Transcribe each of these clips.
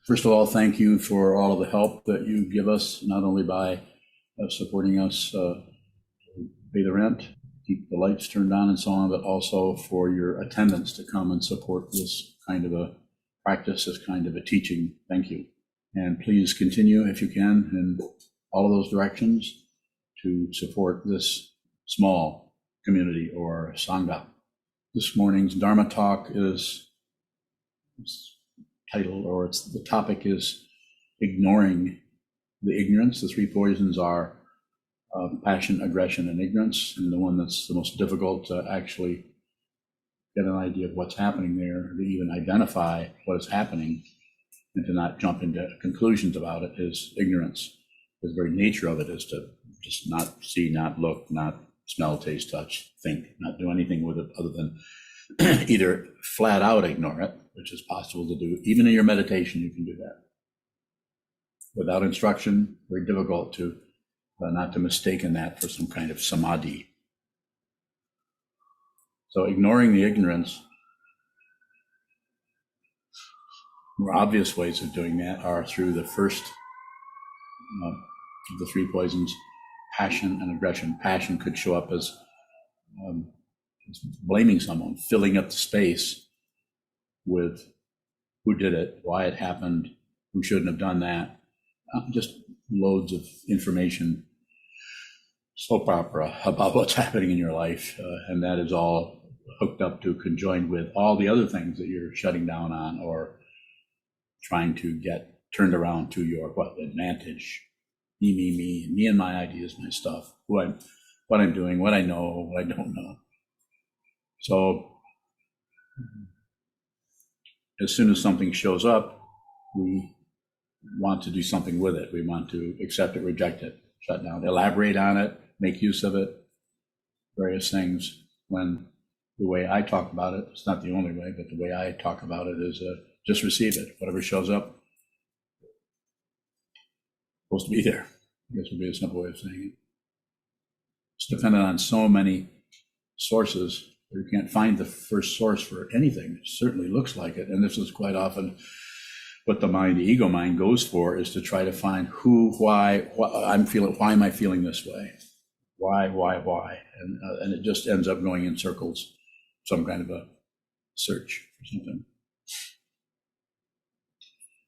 First of all, thank you for all of the help that you give us, not only by supporting us pay the rent, keep the lights turned on and so on, but also for your attendance to come and support this kind of a practice, this kind of a teaching. Thank you. And please continue, if you can, in all of those directions to support this small community or Sangha. This morning's Dharma talk is titled, or the topic is ignoring the ignorance. The three poisons are passion, aggression, and ignorance. And the one that's the most difficult to actually get an idea of what's happening there, to even identify what is happening, and to not jump into conclusions about it, is ignorance. The very nature of it is to just not see, not look, not smell, taste, touch, think, not do anything with it other than either flat out ignore it, which is possible to do. Even in your meditation, you can do that. Without instruction, very difficult to not to mistaken that for some kind of samadhi. So ignoring the ignorance, more obvious ways of doing that are through the first of the three poisons, passion and aggression. Passion could show up as blaming someone, filling up the space with who did it, why it happened, who shouldn't have done that. Just loads of information, soap opera about what's happening in your life, and that is all hooked up to, conjoined with all the other things that you're shutting down on or trying to get turned around to your advantage. Me and my ideas, my stuff, what I'm doing, what I know, what I don't know. So as soon as something shows up, we want to do something with it. We want to accept it, reject it, shut down, elaborate on it, make use of it, various things. When the way I talk about it, it's not the only way, but the way I talk about it is just receive it. Whatever shows up, supposed to be there, I guess would be a simple way of saying it. It's dependent on so many sources. You can't find the first source for anything. It certainly looks like it. And this is quite often what the mind, the ego mind, goes for, is to try to find who, why I'm feeling, why am I feeling this way? Why? And it just ends up going in circles, some kind of a search for something.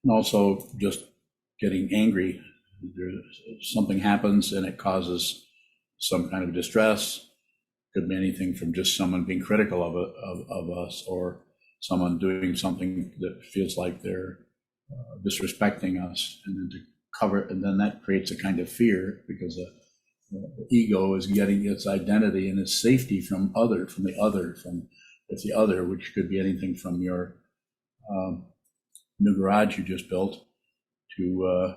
And also just getting angry. Something happens and it causes some kind of distress. Could be anything from just someone being critical of us, or someone doing something that feels like they're disrespecting us, and then to cover it, and then that creates a kind of fear, because the ego is getting its identity and its safety from the other, which could be anything from your new garage you just built to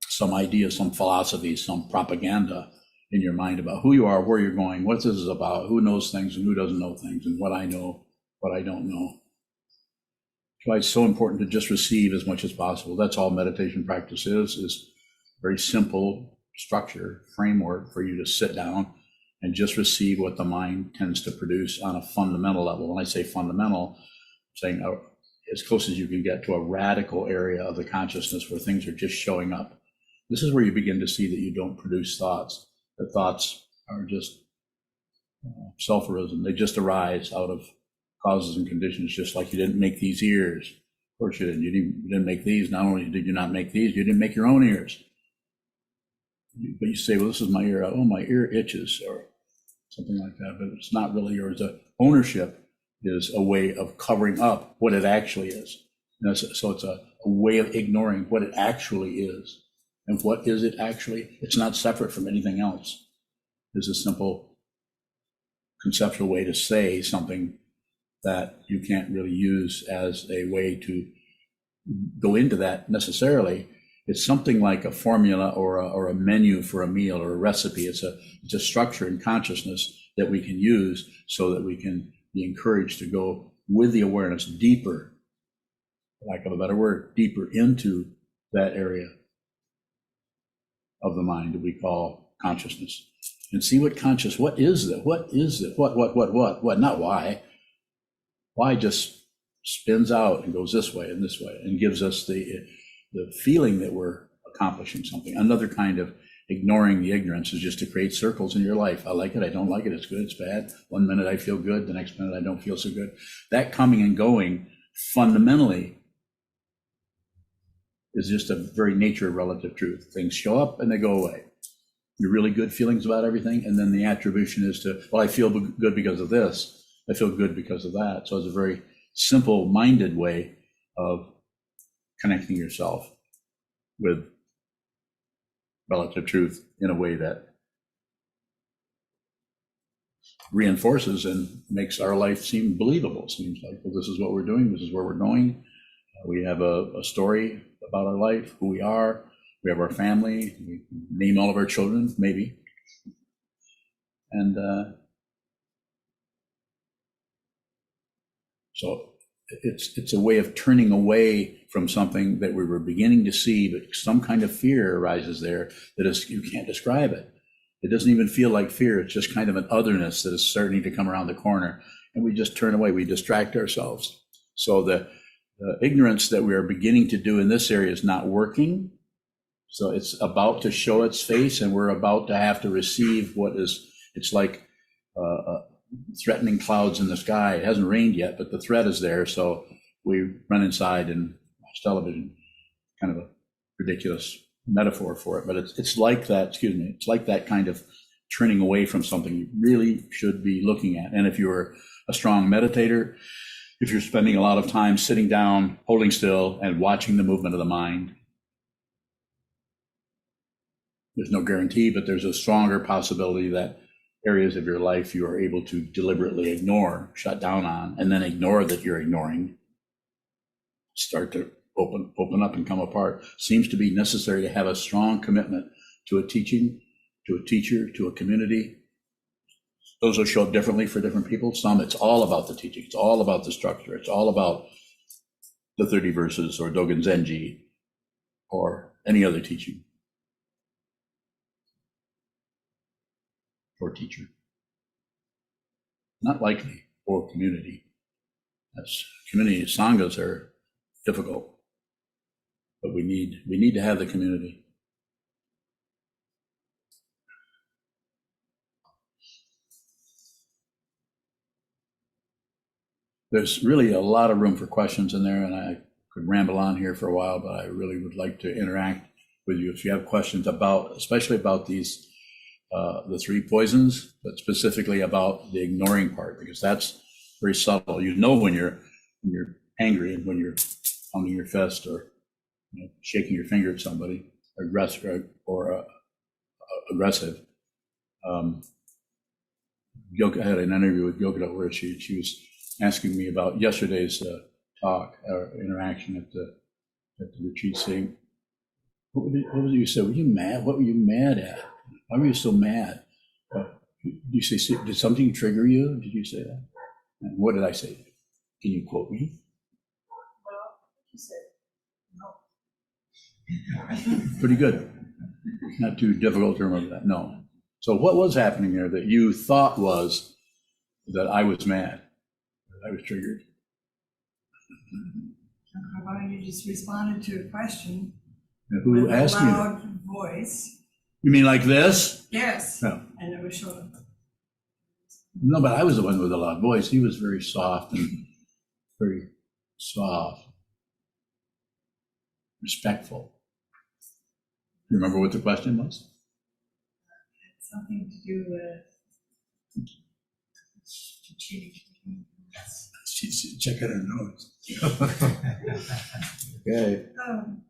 some idea, some philosophy, some propaganda in your mind about who you are, where you're going, what this is about, who knows things and who doesn't know things, and what I know, what I don't know. That's why it's so important to just receive as much as possible. That's all meditation practice is very simple structure, framework for you to sit down and just receive what the mind tends to produce on a fundamental level. When I say fundamental, I'm saying as close as you can get to a radical area of the consciousness where things are just showing up. This is where you begin to see that you don't produce thoughts. The thoughts are just self-arism. They just arise out of causes and conditions, just like you didn't make these ears. Of course you didn't. You didn't make these. Not only did you not make these, you didn't make your own ears. But you say, well, this is my ear. Oh, my ear itches, or something like that. But it's not really yours. The ownership is a way of covering up what it actually is. So it's a way of ignoring what it actually is. And what is it actually? It's not separate from anything else. It's a simple conceptual way to say something that you can't really use as a way to go into that necessarily. It's something like a formula or a menu for a meal or a recipe. It's a structure in consciousness that we can use so that we can be encouraged to go with the awareness deeper, for lack of a better word, deeper into that area of the mind that we call consciousness, and see what is it? What is it? What? Not why. Why just spins out and goes this way and gives us the feeling that we're accomplishing something. Another kind of ignoring the ignorance is just to create circles in your life. I like it, I don't like it, it's good, it's bad. One minute I feel good, the next minute I don't feel so good. That coming and going fundamentally is just a very nature of relative truth. Things show up and they go away. You're really good feelings about everything, and then the attribution is to, well, I feel good because of this, I feel good because of that. So it's a very simple-minded way of connecting yourself with relative truth in a way that reinforces and makes our life seem believable. Seems like, well, this is what we're doing, this is where we're going. We have a story about our life, who we are. We have our family. We name all of our children, maybe. And so it's a way of turning away from something that we were beginning to see, but some kind of fear arises there that is, you can't describe it. It doesn't even feel like fear. It's just kind of an otherness that is starting to come around the corner, and we just turn away. We distract ourselves. So the ignorance that we are beginning to do in this area is not working. So it's about to show its face, and we're about to have to receive what is, it's like threatening clouds in the sky. It hasn't rained yet, but the threat is there. So we run inside and watch television. Kind of a ridiculous metaphor for it, but it's like that, it's like that kind of turning away from something you really should be looking at. And if you're a strong meditator, if you're spending a lot of time sitting down, holding still, and watching the movement of the mind, there's no guarantee, but there's a stronger possibility that areas of your life you are able to deliberately ignore, shut down on, and then ignore that you're ignoring, start to open up and come apart. Seems to be necessary to have a strong commitment to a teaching, to a teacher, to a community. Those will show up differently for different people. Some, it's all about the teaching. It's all about the structure. It's all about the 30 verses or Dogen Zenji or any other teaching or teacher. Not likely for community. As community sanghas are difficult, but we need to have the community. There's really a lot of room for questions in there, and I could ramble on here for a while, but I really would like to interact with you if you have questions about, especially about these, the 3 poisons, but specifically about the ignoring part, because that's very subtle. You know when you're angry and when you're pounding your fist or shaking your finger at somebody, aggressive. I had an interview with Yogita where she was asking me about yesterday's talk or interaction at the retreat, saying, what was it you said? Were you mad? What were you mad at? Why were you so mad? Did you say, did something trigger you? Did you say that? And what did I say? Can you quote me? Well, you said no. Pretty good. Not too difficult to remember that. No. So what was happening there that you thought was that I was mad, that I was triggered? How about you just responded to a question? And who asked me that? Loud voice. You mean like this? Yes. No. And it was showing. No, but I was the one with a loud voice. He was very soft and very soft, respectful. You remember what the question was? Something to do with strategic. Check out her notes. Okay. I don't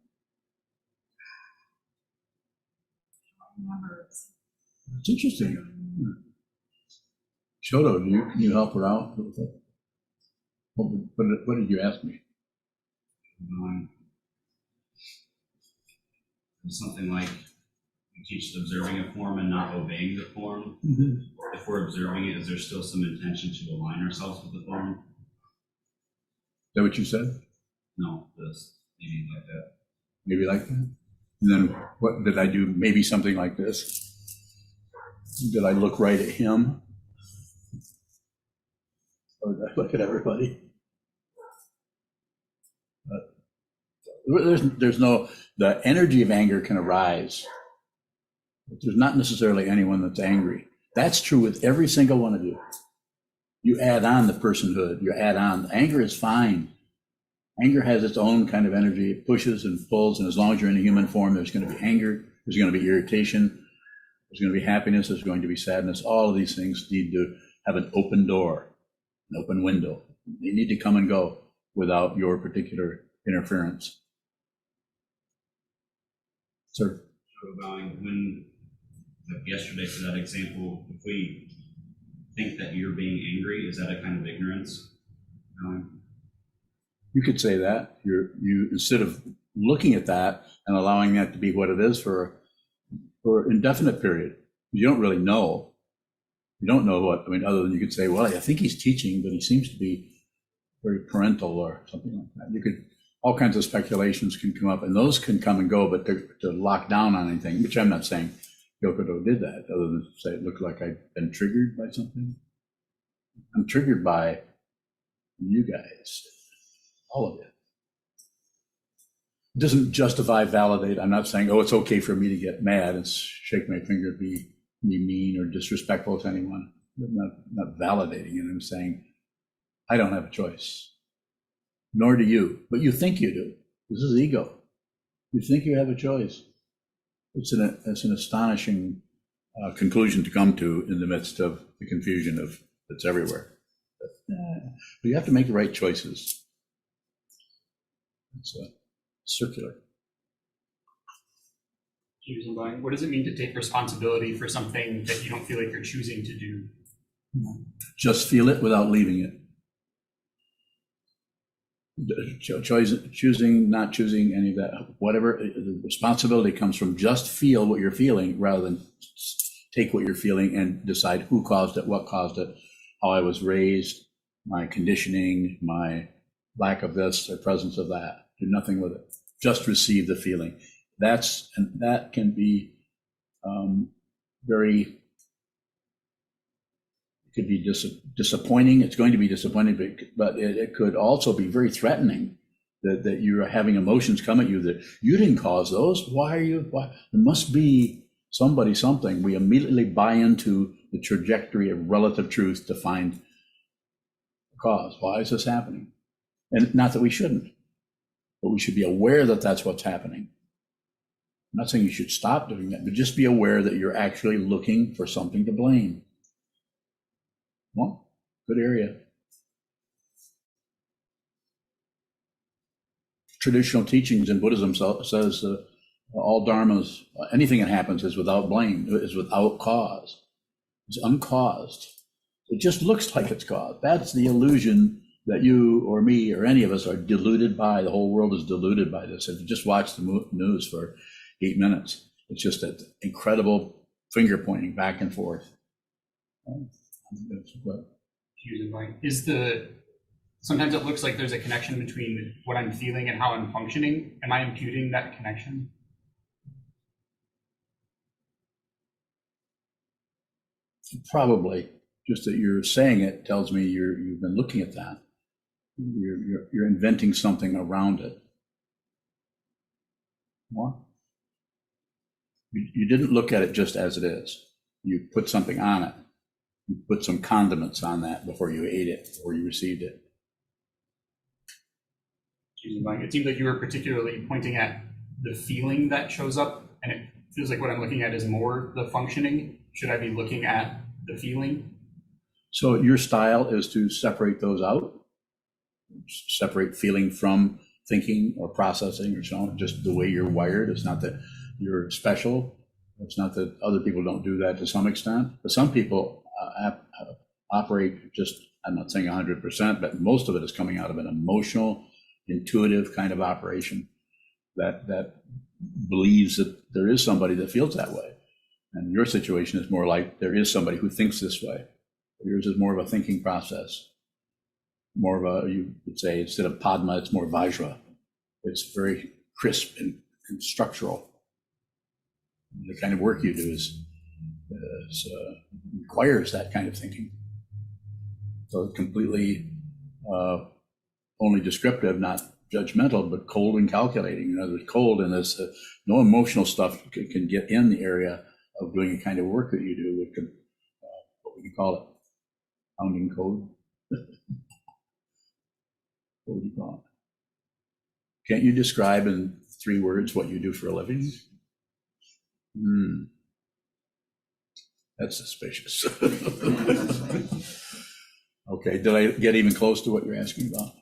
remember. It's interesting. Shoto, can you help her out with that? What did you ask me? Something like we teach observing a form and not obeying the form. Mm-hmm. If we're observing it, is there still some intention to align ourselves with the form? Is that what you said? No, this maybe like that. Maybe like that? And then what did I do? Maybe something like this. Did I look right at him? Or did I look at everybody? There's no, the energy of anger can arise. But there's not necessarily anyone that's angry. That's true with every single one of you. You add on the personhood, you add on. Anger is fine. Anger has its own kind of energy. It pushes and pulls, and as long as you're in a human form, there's going to be anger, there's going to be irritation, there's going to be happiness, there's going to be sadness. All of these things need to have an open door, an open window. They need to come and go without your particular interference. Sir? So going, when, like yesterday for that example, if we think that you're being angry, is that a kind of ignorance? You could say that. You instead of looking at that and allowing that to be what it is for an indefinite period, you don't really know. You don't know what, I mean, other than you could say, well, I think he's teaching, but he seems to be very parental or something like that. You could, all kinds of speculations can come up, and those can come and go, but to lock down on anything, which I'm not saying Yokodo did that, other than say it looked like I'd been triggered by something. I'm triggered by you guys, all of it. It doesn't justify, validate. I'm not saying, oh, it's okay for me to get mad and shake my finger, be mean or disrespectful to anyone. I'm not validating it. I'm saying I don't have a choice, nor do you, but you think you do. This is ego. You think you have a choice. It's an astonishing conclusion to come to in the midst of the confusion of that's everywhere. But you have to make the right choices. It's circular. What does it mean to take responsibility for something that you don't feel like you're choosing to do? Just feel it without leaving it. Choosing, not choosing, any of that, whatever, the responsibility comes from just feel what you're feeling rather than take what you're feeling and decide who caused it, what caused it, how I was raised, my conditioning, my lack of this or presence of that. Do nothing with it. Just receive the feeling. That can be very, it could be disappointing. It's going to be disappointing, but it could also be very threatening that you're having emotions come at you that you didn't cause those. Why? There must be somebody, something. We immediately buy into the trajectory of relative truth to find the cause. Why is this happening? And not that we shouldn't, but we should be aware that that's what's happening. I'm not saying you should stop doing that, but just be aware that you're actually looking for something to blame. Well, good area. Traditional teachings in Buddhism says all dharmas, anything that happens is without blame, is without cause. It's uncaused. It just looks like it's caused. That's the illusion that you or me or any of us are deluded by. The whole world is deluded by this. If you just watch the news for 8 minutes, it's just an incredible finger pointing back and forth. Sometimes it looks like there's a connection between what I'm feeling and how I'm functioning. Am I imputing that connection? Probably. Just that you're saying it tells me you've been looking at that. You're inventing something around it. What? You didn't look at it just as it is. You put something on it. You put some condiments on that before you ate it or you received it. It seems like you were particularly pointing at the feeling that shows up, and it feels like what I'm looking at is more the functioning. Should I be looking at the feeling? So your style is to separate those out, separate feeling from thinking or processing or so on, just the way you're wired. It's not that you're special. It's not that other people don't do that to some extent, but some people operate just, I'm not saying 100%, but most of it is coming out of an emotional, intuitive kind of operation that believes that there is somebody that feels that way. And your situation is more like there is somebody who thinks this way. Yours is more of a thinking process. More of a, you would say, instead of Padma, it's more Vajra. It's very crisp and structural. The kind of work you do requires that kind of thinking. So completely only descriptive, not judgmental, but cold and calculating. In other words, cold in this, no emotional stuff can get in the area of doing the kind of work that you do. It could, what would you call it? Pounding code? What would you call it? Can't you describe in 3 words what you do for a living? That's suspicious. Okay, did I get even close to what you're asking about?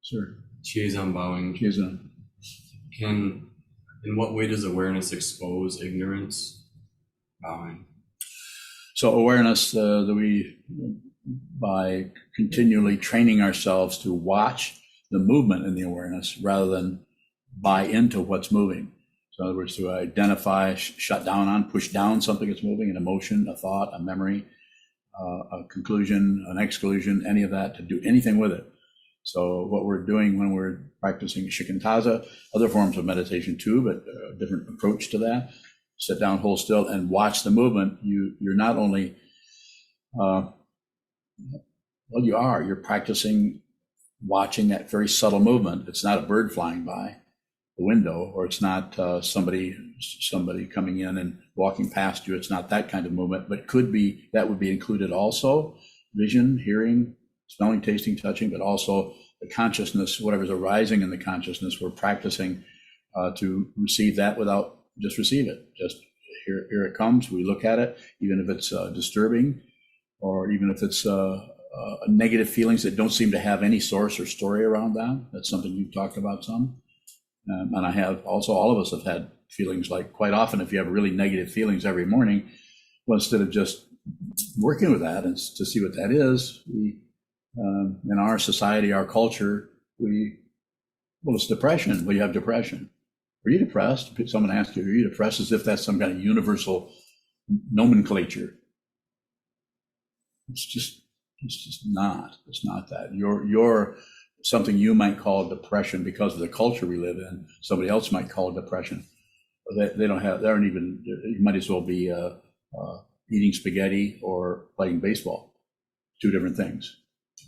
Sir. Sokuzan bowing. Sokuzan. In what way does awareness expose ignorance? Bowing. So awareness that we, by continually training ourselves to watch the movement in the awareness rather than buy into what's moving. So in other words, to identify, shut down on, push down something that's moving, an emotion, a thought, a memory, a conclusion, an exclusion, any of that, to do anything with it. So what we're doing when we're practicing shikantaza, other forms of meditation too, but a different approach to that, sit down, hold still, and watch the movement. You're not only, you're practicing watching that very subtle movement. It's not a bird flying by the window, or it's not somebody coming in and walking past you. It's not that kind of movement, but could be, that would be included also, vision, hearing, smelling, tasting, touching, but also the consciousness, whatever's arising in the consciousness, we're practicing to receive that without just receive it. Just here it comes, we look at it, even if it's disturbing, or even if it's negative feelings that don't seem to have any source or story around that. That's something you've talked about some. And I have also, all of us have had feelings like, quite often, if you have really negative feelings every morning, well, instead of just working with that and to see what that is, we, in our society, our culture, it's depression. Well, you have depression. Are you depressed? Someone asks you, are you depressed? As if that's some kind of universal nomenclature. It's just not. It's not that. You're something you might call depression because of the culture we live in. Somebody else might call it depression. They aren't even, you might as well be eating spaghetti or playing baseball. 2 different things.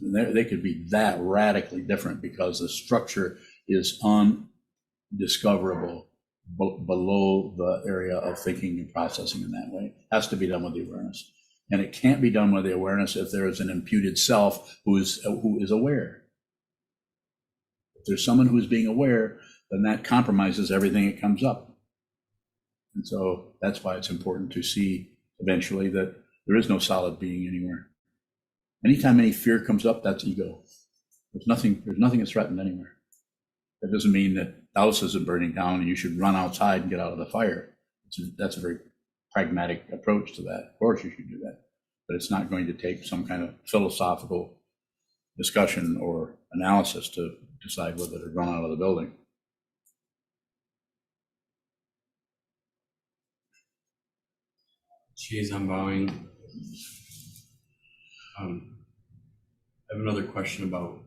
And they could be that radically different because the structure is undiscoverable below the area of thinking and processing in that way. It has to be done with the awareness. And it can't be done with the awareness if there is an imputed self who is aware. If there's someone who's being aware, then that compromises everything that comes up. And so that's why it's important to see eventually that there is no solid being anywhere. Anytime any fear comes up, that's ego. There's nothing that's threatened anywhere. That doesn't mean that the house isn't burning down and you should run outside and get out of the fire. That's a very pragmatic approach to that. Of course you should do that, but it's not going to take some kind of philosophical discussion or analysis to decide whether to run out of the building. Sokuzan bowing. I have another question about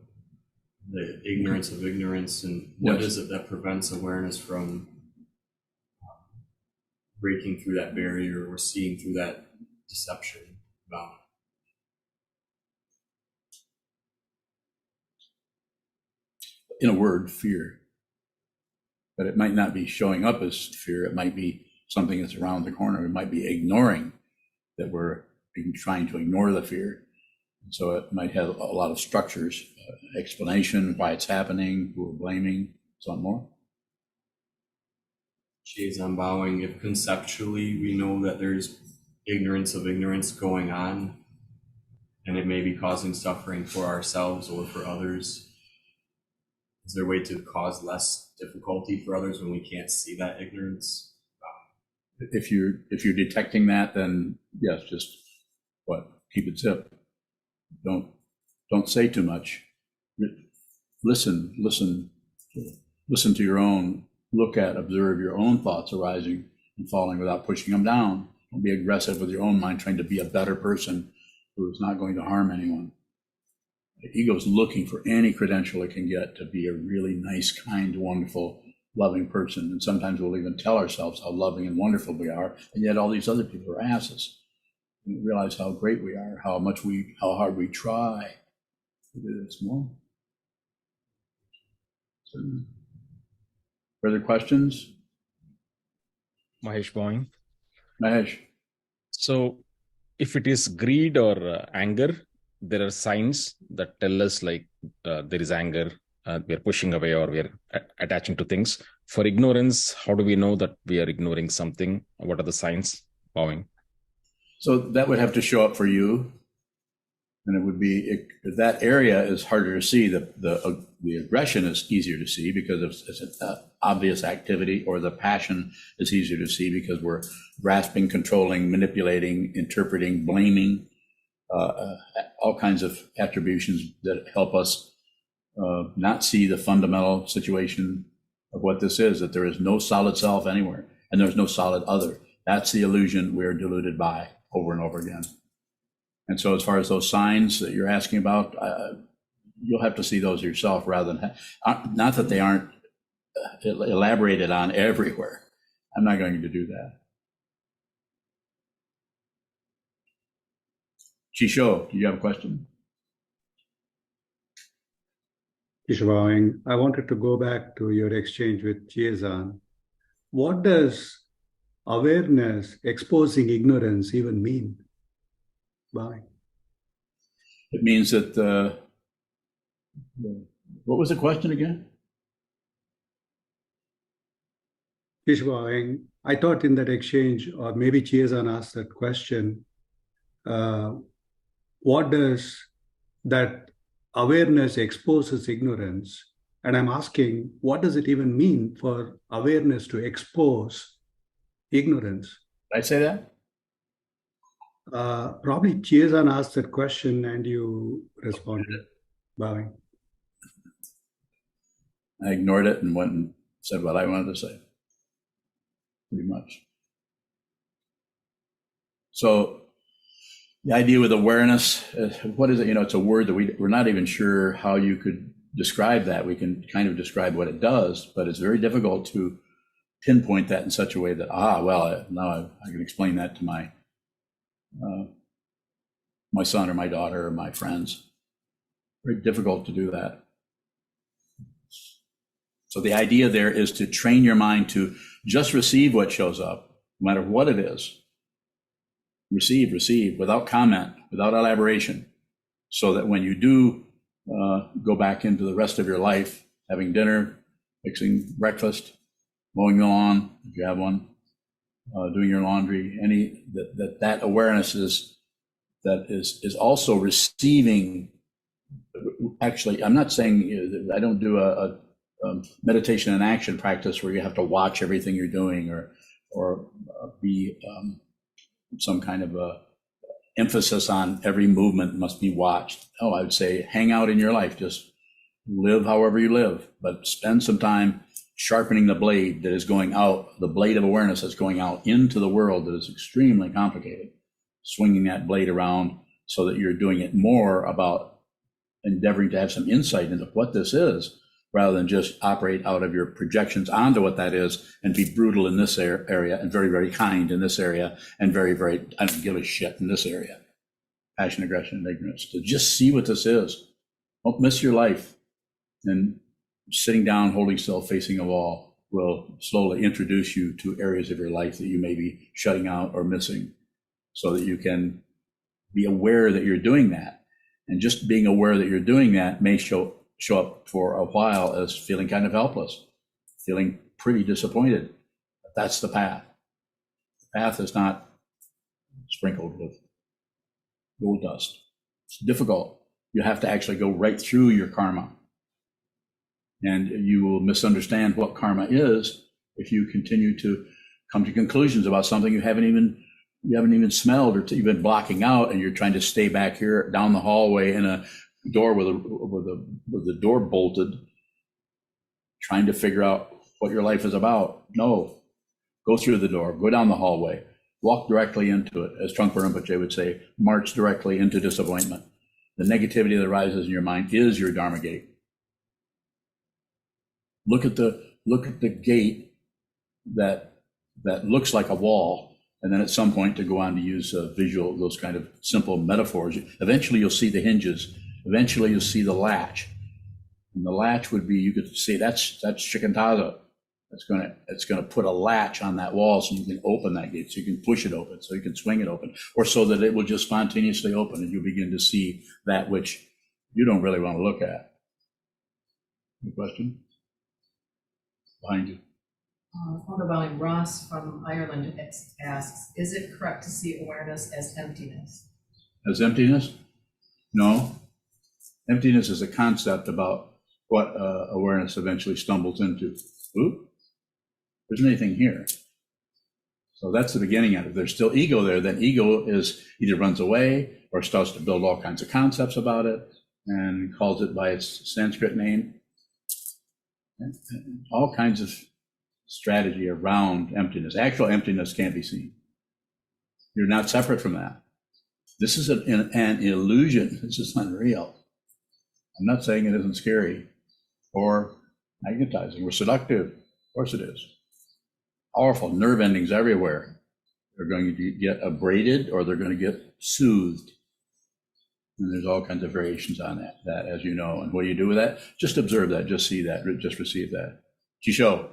the ignorance of ignorance, and what Yes. is it that prevents awareness from breaking through that barrier or seeing through that deception? Bowing. In a word, fear. But it might not be showing up as fear. It might be something that's around the corner. It might be ignoring that we're trying to ignore the fear. And so it might have a lot of structures, explanation, why it's happening, who we're blaming, so on more. Sokuzan bowing. If conceptually we know that there's ignorance of ignorance going on, and it may be causing suffering for ourselves or for others, is there a way to cause less difficulty for others when we can't see that ignorance? If you're detecting that, then yes, just keep it zip. Don't say too much. Listen to your own, observe your own thoughts arising and falling without pushing them down. Don't be aggressive with your own mind, trying to be a better person who is not going to harm anyone. The ego is looking for any credential it can get to be a really nice, kind, wonderful, loving person. And sometimes we'll even tell ourselves how loving and wonderful we are, and yet all these other people are asses. We realize how great we are, how hard we try It's more. Certainly. Further questions? Mahesh Bowing. Mahesh? So if it is greed or anger, there are signs that tell us like there is anger, we are pushing away or we are attaching to things. For ignorance, how do we know that we are ignoring something? What are the signs? Bowing. So that would have to show up for you. And it would be, that area is harder to see. The aggression is easier to see because it's an obvious activity, or the passion is easier to see because we're grasping, controlling, manipulating, interpreting, blaming, all kinds of attributions that help us not see the fundamental situation of what this is, that there is no solid self anywhere and there's no solid other. That's the illusion we're deluded by over and over again. And so as far as those signs that you're asking about, you'll have to see those yourself rather than, not that they aren't elaborated on everywhere. I'm not going to do that. Chisho, do you have a question? Ishwawing, I wanted to go back to your exchange with Chiazan. What does awareness exposing ignorance even mean? Bye. It means that what was the question again? Ishwawing, I thought in that exchange, or maybe Chiazan asked that question, what does that awareness exposes ignorance? And I'm asking, what does it even mean for awareness to expose ignorance? Did I say that? Probably Chiazan asked that question and you responded. Bowing. I ignored it and went and said what I wanted to say. Pretty much. So the idea with awareness, what is it? You know, it's a word that we're not even sure how you could describe that. We can kind of describe what it does, but it's very difficult to pinpoint that in such a way that, now I can explain that to my son or my daughter or my friends. Very difficult to do that. So the idea there is to train your mind to just receive what shows up, no matter what it is. Receive, without comment, without elaboration, so that when you do go back into the rest of your life, having dinner, fixing breakfast, mowing the lawn, if you have one, doing your laundry, that awareness is also receiving. Actually, I'm not saying I don't do a meditation and action practice where you have to watch everything you're doing or be some kind of a emphasis on every movement must be watched. I would say hang out in your life, just live however you live, but spend some time sharpening the blade that is going out, the blade of awareness that's going out into the world that is extremely complicated, swinging that blade around so that you're doing it more about endeavoring to have some insight into what this is, rather than just operate out of your projections onto what that is and be brutal in this area and very, very kind in this area and very, very, I don't give a shit in this area. Passion, aggression, and ignorance. To just see what this is. Don't miss your life. And sitting down, holding still, facing a wall will slowly introduce you to areas of your life that you may be shutting out or missing, so that you can be aware that you're doing that. And just being aware that you're doing that may show up for a while as feeling kind of helpless, feeling pretty disappointed. But that's the path. The path is not sprinkled with gold dust. It's difficult. You have to actually go right through your karma. And you will misunderstand what karma is if you continue to come to conclusions about something you haven't even smelled, or you've been blocking out, and you're trying to stay back here down the hallway in a door with the door bolted, trying to figure out what your life is about. No, go through the door, go down the hallway, walk directly into it. As Trungpa Rinpoche would say, march directly into disappointment. The negativity that arises in your mind is your Dharma gate. Look at the gate that looks like a wall, and then at some point, to go on to use visual, those kind of simple metaphors, eventually you'll see the hinges. eventually you'll see the latch. And the latch would be, you could see that's shikantaza. It's gonna put a latch on that wall so you can open that gate, so you can push it open, so you can swing it open, or so that it will just spontaneously open and you'll begin to see that which you don't really want to look at. Any question? Behind you. Photobowing Ross from Ireland asks, is it correct to see awareness as emptiness? As emptiness? No. Emptiness is a concept about what awareness eventually stumbles into. Oop, there isn't anything here. So that's the beginning of it. If there's still ego there, then ego is either runs away or starts to build all kinds of concepts about it and calls it by its Sanskrit name. And all kinds of strategy around emptiness. Actual emptiness can't be seen. You're not separate from that. This is an illusion. This is unreal. I'm not saying it isn't scary or magnetizing or seductive. Of course it is. Powerful nerve endings everywhere. They're going to get abraded or they're going to get soothed. And there's all kinds of variations on that, as you know. And what do you do with that? Just observe that, just see that, just receive that. Chisho.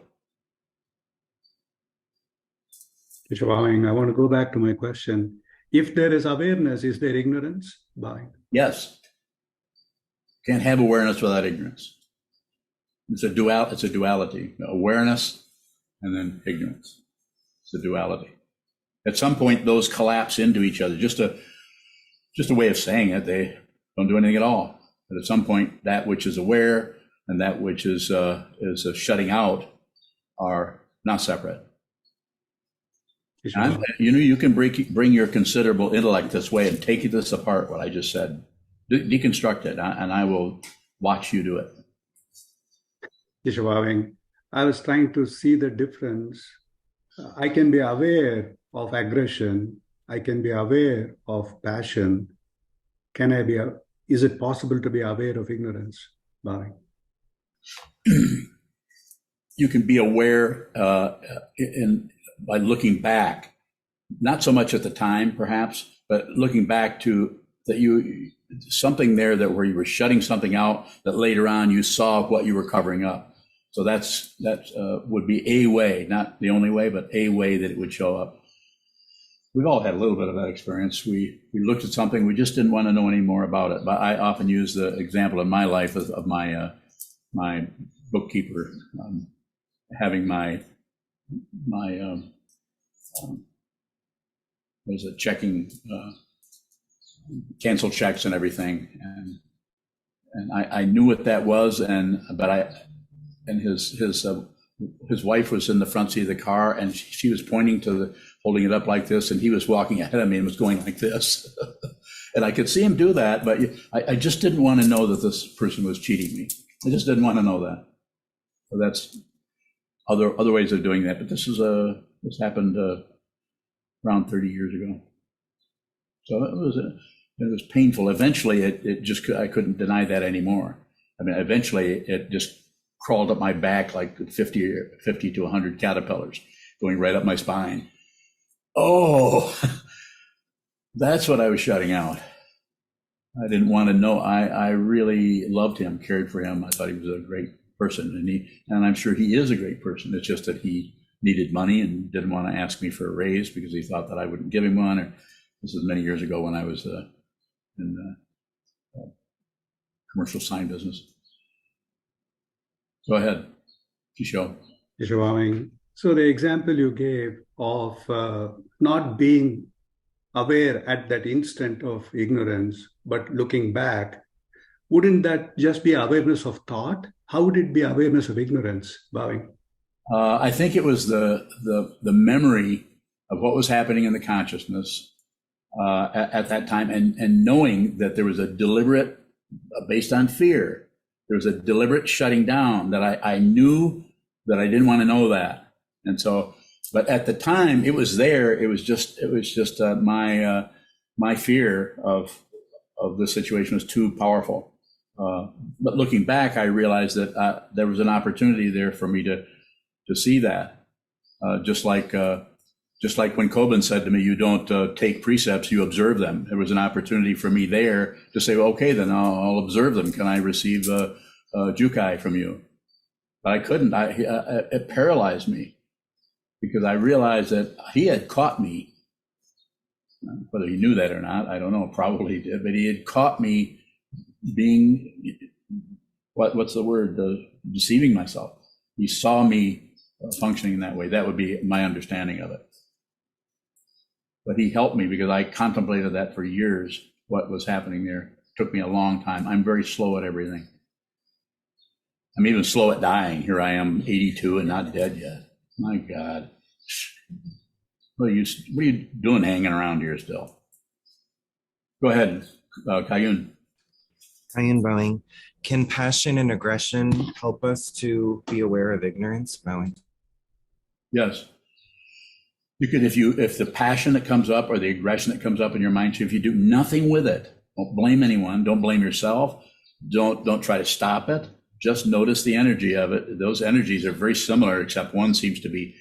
Bowing, I want to go back to my question. If there is awareness, is there ignorance? Bowing. Yes. Can't have awareness without ignorance. It's a duality. Awareness and then ignorance. It's a duality. At some point, those collapse into each other. Just a way of saying it. They don't do anything at all. But at some point, that which is aware and that which is shutting out are not separate. You can bring your considerable intellect this way and take this apart, what I just said. Deconstruct it, and I will watch you do it. Bowing, I was trying to see the difference. I can be aware of aggression. I can be aware of passion. Is it possible to be aware of ignorance? Bowing. You can be aware by looking back, not so much at the time, perhaps, but looking back to that something there that where you were shutting something out that later on you saw what you were covering up. So that would be a way, not the only way, but a way that it would show up. We've all had a little bit of that experience. We looked at something, we just didn't want to know any more about it. But I often use the example in my life of my bookkeeper having my checking, cancel checks and everything, and I knew what that was, and his wife was in the front seat of the car, and she was pointing to holding it up like this, and he was walking ahead of me and was going like this, and I could see him do that, but I just didn't want to know that this person was cheating me. I just didn't want to know that. So that's other ways of doing that, but this happened around 30 years ago. So it was painful. Eventually, I couldn't deny that anymore. I mean, eventually it just crawled up my back like 50 to 100 caterpillars going right up my spine. Oh, that's what I was shutting out. I didn't want to know. I really loved him, cared for him. I thought he was a great person, and I'm sure he is a great person. It's just that he needed money and didn't want to ask me for a raise because he thought that I wouldn't give him one. Or this was many years ago when I was in the commercial sign business. Go ahead, Kisho. So the example you gave of not being aware at that instant of ignorance, but looking back, wouldn't that just be awareness of thought? How would it be awareness of ignorance, Bowing? I think it was the memory of what was happening in the consciousness at that time, and knowing that there was a deliberate, based on fear, there was a deliberate shutting down that I knew that I didn't want to know that, and so. But at the time, it was there. It was just my fear of the situation was too powerful. But looking back, I realized that there was an opportunity there for me to see that. Just like Just like when Kobun said to me, you don't take precepts, you observe them. There was an opportunity for me there to say, well, okay, then I'll observe them. Can I receive jukai from you? But I couldn't. It paralyzed me because I realized that he had caught me. Whether he knew that or not, I don't know, probably he did, but he had caught me being, what's the word, deceiving myself. He saw me functioning in that way. That would be my understanding of it. But he helped me because I contemplated that for years, what was happening there. It took me a long time. I'm very slow at everything. I'm even slow at dying. Here I am, 82 and not dead yet. My God. What are you doing hanging around here still? Go ahead, Kayun. Kayun bowing. Can passion and aggression help us to be aware of ignorance? Bowing. Yes. You could, if the passion that comes up or the aggression that comes up in your mind, if you do nothing with it, don't blame anyone, don't blame yourself, don't try to stop it, just notice the energy of it. Those energies are very similar, except one seems to be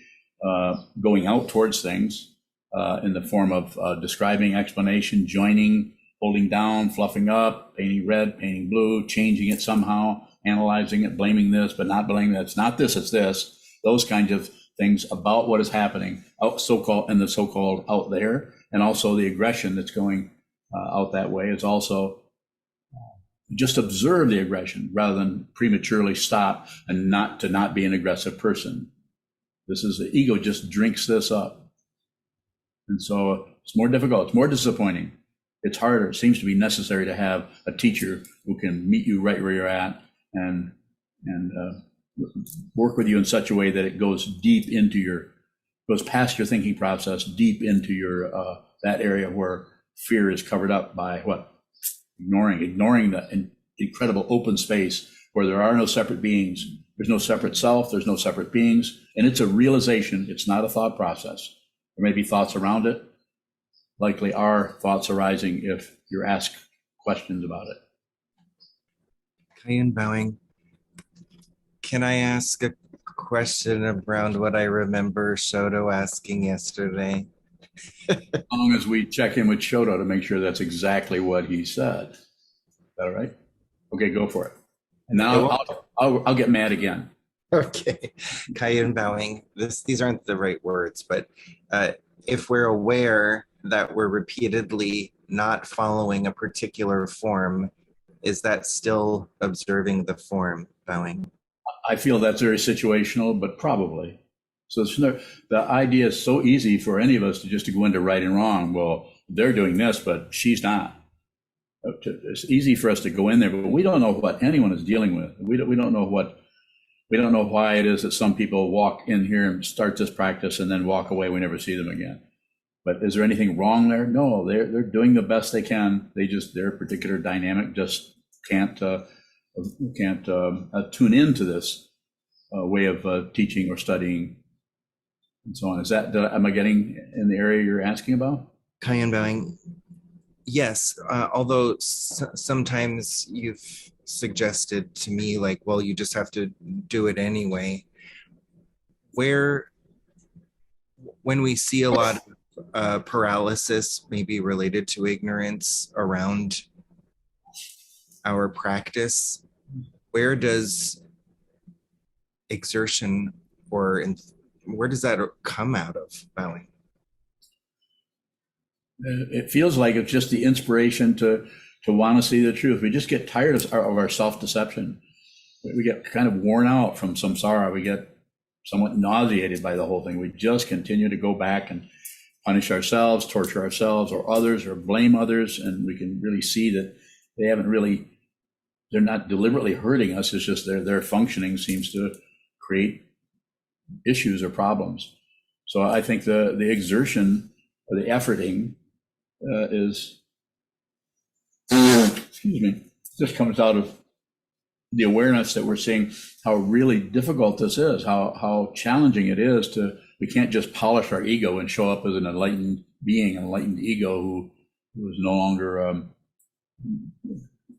going out towards things in the form of describing, explanation, joining, holding down, fluffing up, painting red, painting blue, changing it somehow, analyzing it, blaming this, but not blaming that. It's not this, it's this. Those kinds of things about what is happening out so-called out there, and also the aggression that's going out that way. It's also just observe the aggression rather than prematurely stop and not be an aggressive person. This is the ego just drinks this up. And so it's more difficult, it's more disappointing. It's harder. It seems to be necessary to have a teacher who can meet you right where you're at and work with you in such a way that it goes past your thinking process, deep into your that area where fear is covered up by what? Ignoring the incredible open space where there are no separate beings. There's no separate self, there's no separate beings, and it's a realization, it's not a thought process. There may be thoughts around it, likely are thoughts arising if you're asked questions about it. Kayun bowing. Can I ask a question around what I remember Shoto asking yesterday? As long as we check in with Shoto to make sure that's exactly what he said. Is that all right? Okay, go for it. And now I'll get mad again. Okay. Kayun bowing. These aren't the right words, but if we're aware that we're repeatedly not following a particular form, is that still observing the form? Bowing. I feel that's very situational, but probably. So the idea is so easy for any of us to go into right and wrong. Well, they're doing this, but she's not. It's easy for us to go in there, but we don't know what anyone is dealing with. We don't know why it is that some people walk in here and start this practice and then walk away. We never see them again. But is there anything wrong there? No, they're doing the best they can. Their particular dynamic just can't tune into this way of teaching or studying and so on. Am I getting in the area you're asking about? Kayun bowing. Yes, although sometimes you've suggested to me like, well, you just have to do it anyway. When we see a lot of paralysis, maybe related to ignorance around our practice, where does exertion where does that come out of, bowing? It feels like it's just the inspiration to want to see the truth. We just get tired of our self-deception. We get kind of worn out from samsara. We get somewhat nauseated by the whole thing. We just continue to go back and punish ourselves, torture ourselves or others, or blame others. And we can really see that they're not deliberately hurting us. It's just their functioning seems to create issues or problems. So I think the exertion or the efforting just comes out of the awareness that we're seeing how really difficult this is, how challenging it is we can't just polish our ego and show up as an enlightened being, an enlightened ego who is no longer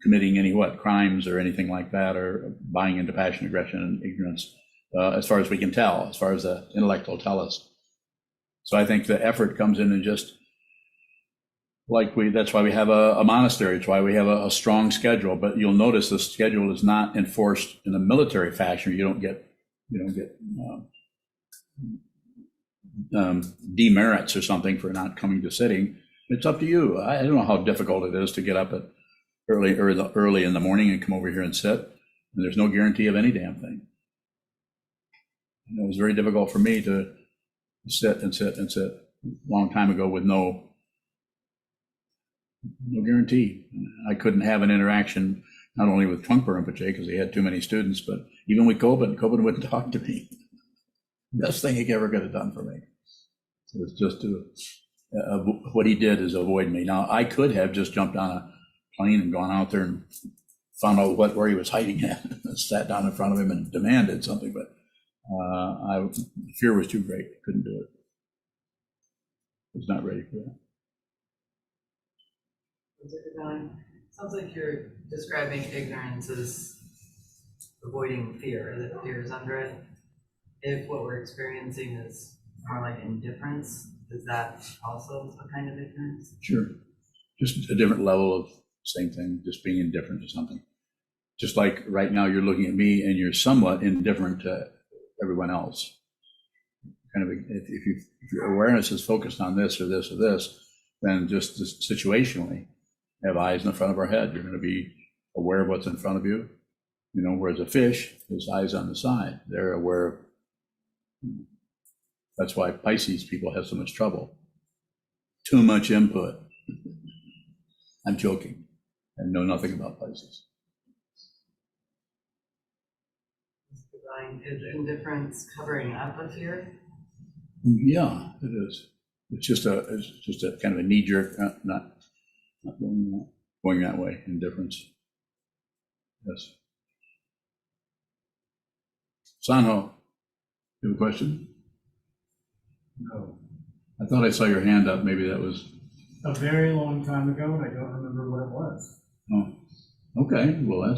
committing any crimes or anything like that, or buying into passion, aggression, and ignorance, as far as we can tell, as far as the intellect will tell us. So I think the effort comes in and just that's why we have a monastery. It's why we have a strong schedule. But you'll notice the schedule is not enforced in a military fashion. You don't get demerits or something for not coming to sitting. It's up to you. I don't know how difficult it is to get up at early in the morning and come over here and sit. And there's no guarantee of any damn thing. And it was very difficult for me to sit a long time ago with no guarantee. I couldn't have an interaction not only with Trungpa Rinpoche because he had too many students, but even with Kobun. Kobun wouldn't talk to me. Best thing he ever could have done for me. It was just what he did is avoid me. Now, I could have just jumped on a plane and gone out there and found out where he was hiding at, and sat down in front of him and demanded something, but fear was too great. Couldn't do it. Was not ready for that. Sounds like you're describing ignorance as avoiding fear, that fear is under it. If what we're experiencing is more like indifference, is that also a kind of ignorance? Sure. Just a different level of same thing, just being indifferent to something. Just like right now you're looking at me and you're somewhat indifferent to everyone else. Kind of, if your awareness is focused on this or this or this, then just situationally, have eyes in the front of our head. You're going to be aware of what's in front of you. Whereas a fish has eyes on the side. They're aware of. That's why Pisces people have so much trouble. Too much input. I'm joking. I know nothing about Pisces. Is indifference covering up a fear? Yeah, it is. It's just a kind of a knee jerk, not going that way. Indifference. Yes. Sanho, you have a question? No. I thought I saw your hand up. Maybe that was A very long time ago, and I don't remember what it was. Oh, okay. Well,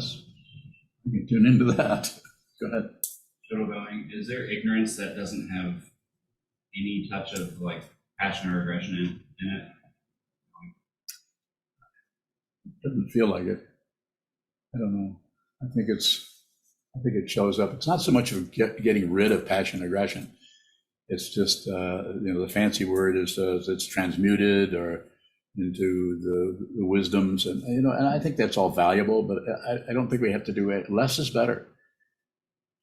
we can tune into that. Go ahead. Shotogang, is there ignorance that doesn't have any touch of like passion or aggression in it? Doesn't feel like it. I don't know. I think it shows up. It's not so much of getting rid of passion and aggression. It's just the fancy word is it's transmuted or into the wisdoms, and and I think that's all valuable. But I don't think we have to do it. Less is better.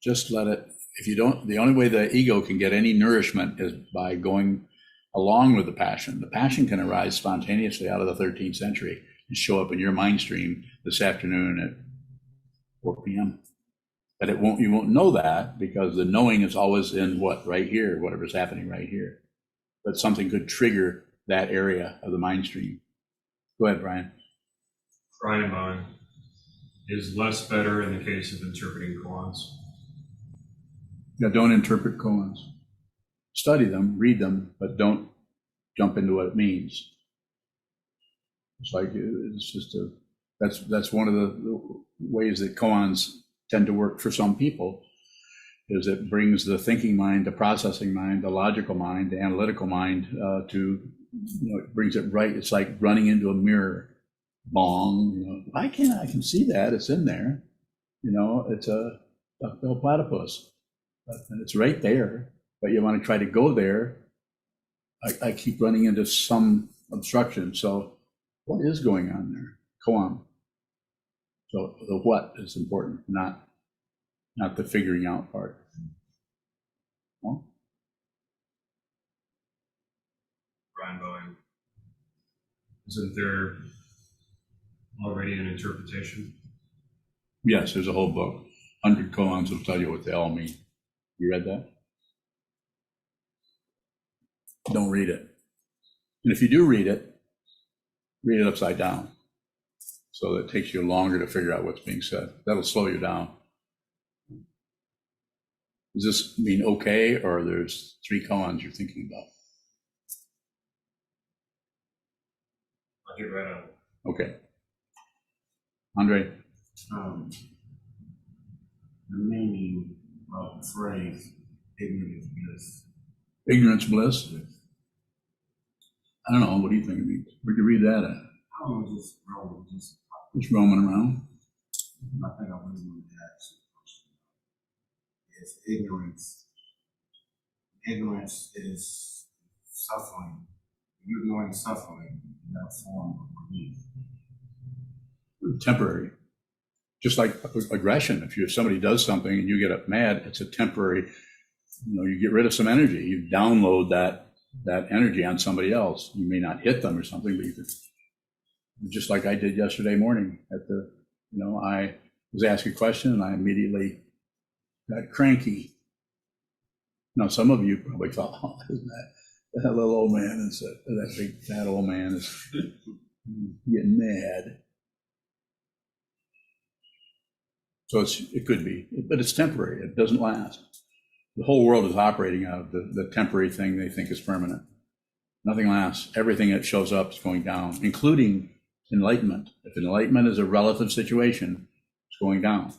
Just let it. If you don't, the only way the ego can get any nourishment is by going along with the passion. The passion can arise spontaneously out of the 13th century and show up in your mind stream this afternoon at 4 p.m. But you won't know that because the knowing is always in right here, whatever's happening right here. But something could trigger that area of the mind stream. Go ahead, Brian. Brian, is less better in the case of interpreting koans? Yeah, don't interpret koans. Study them, read them, but don't jump into what it means. That's one of the ways that koans tend to work for some people, is it brings the thinking mind, the processing mind, the logical mind, the analytical mind it brings it right. It's like running into a mirror. Bong, I can see that, it's in there. It's a duckbill platypus. It's right there, but you want to try to go there. I keep running into some obstruction. So what is going on there? Koan. So the what is important, not the figuring out part. Well, Brian Bowen, isn't there already an interpretation? yes, there's a whole book. 100 koans will tell you what they all mean. You read that? Don't read it. And if you do read it upside down. So that it takes you longer to figure out what's being said. That'll slow you down. Does this mean okay, or there's 3 koans you're thinking about? I'll get right on it. Okay. Andre? The meaning of the phrase ignorance bliss. Ignorance bliss? I don't know, what do you think it means? Where'd you read that at? I don't know, just roll, just, Just roaming around? I think I really want to ask you a question. Is ignorance. Ignorance is suffering. You're ignoring suffering in that form of belief. Temporary. Just like aggression. If somebody does something and you get up mad, it's a temporary, you get rid of some energy. You download that energy on somebody else. You may not hit them or something, but you could, just like I did yesterday morning I was asked a question and I immediately got cranky. Now, some of you probably thought, oh, isn't that little old man that big fat old man is getting mad. So it could be, but it's temporary. It doesn't last. The whole world is operating out of the temporary thing they think is permanent. Nothing lasts. Everything that shows up is going down, including enlightenment. If enlightenment is a relative situation, it's going down.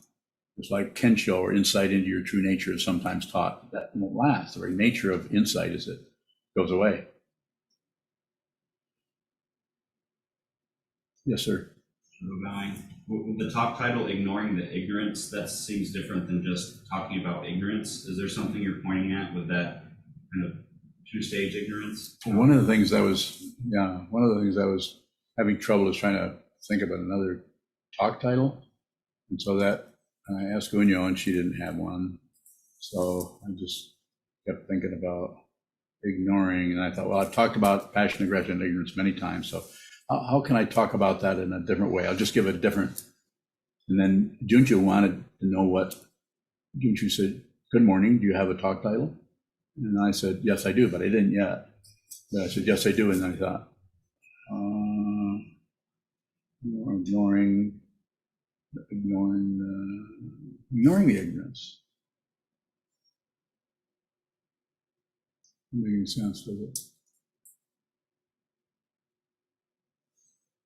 It's like kensho, or insight into your true nature, is sometimes taught. That won't last. The very nature of insight is it goes away. Yes, sir. With the talk title, Ignoring the Ignorance, that seems different than just talking about ignorance. Is there something you're pointing at with that kind of two-stage ignorance? One of the things I was having trouble is trying to think about another talk title. And so that I asked Unyo and she didn't have one. So I just kept thinking about ignoring. And I thought, well, I've talked about passion, aggression, and ignorance many times. So how can I talk about that in a different way? I'll just give it a different. And then Junchu wanted to know what. Junchu said, good morning, do you have a talk title? And I said, yes, I do, but I didn't yet. But I said, yes, I do. And then I thought, ignoring the ignorance. Making sense, does it?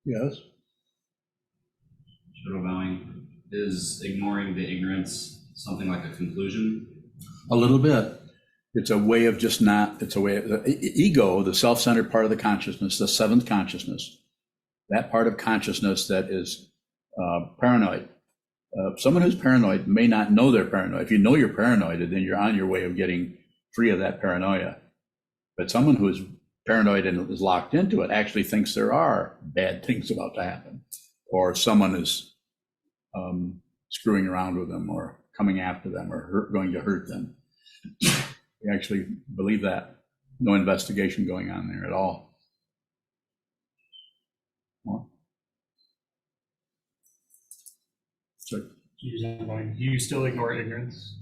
Yes. Shadow bowing. Is ignoring the ignorance something like a conclusion? A little bit. It's a way of just not, it's a way of, ego, the self-centered part of the consciousness, the seventh consciousness, that part of consciousness that is paranoid. Someone who's paranoid may not know they're paranoid. If you know you're paranoid, then you're on your way of getting free of that paranoia. But someone who is paranoid and is locked into it actually thinks there are bad things about to happen, or someone is screwing around with them or coming after them or going to hurt them. We actually believe that. No investigation going on there at all. More? So, Do you still ignore ignorance?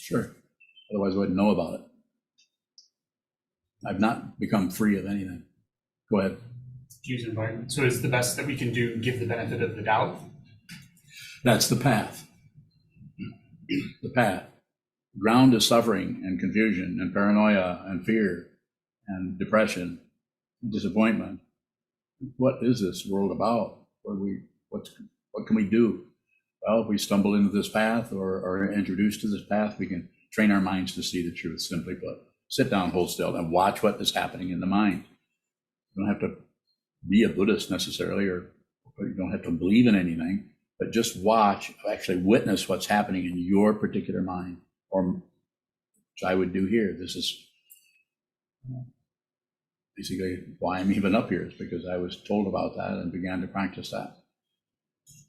sure. Otherwise, I wouldn't know about it. I've not become free of anything. Go ahead. Use environment. So is the best that we can do give the benefit of the doubt? That's the path. The path. Ground is suffering and confusion and paranoia and fear and depression and disappointment. What is this world about? What can we do? Well, if we stumble into this path or are introduced to this path, we can train our minds to see the truth, simply put. Sit down, hold still, and watch what is happening in the mind. You don't have to be a Buddhist necessarily, or you don't have to believe in anything, but just watch, actually witness what's happening in your particular mind, or which I would do here. This is basically why I'm even up here, is because I was told about that and began to practice that.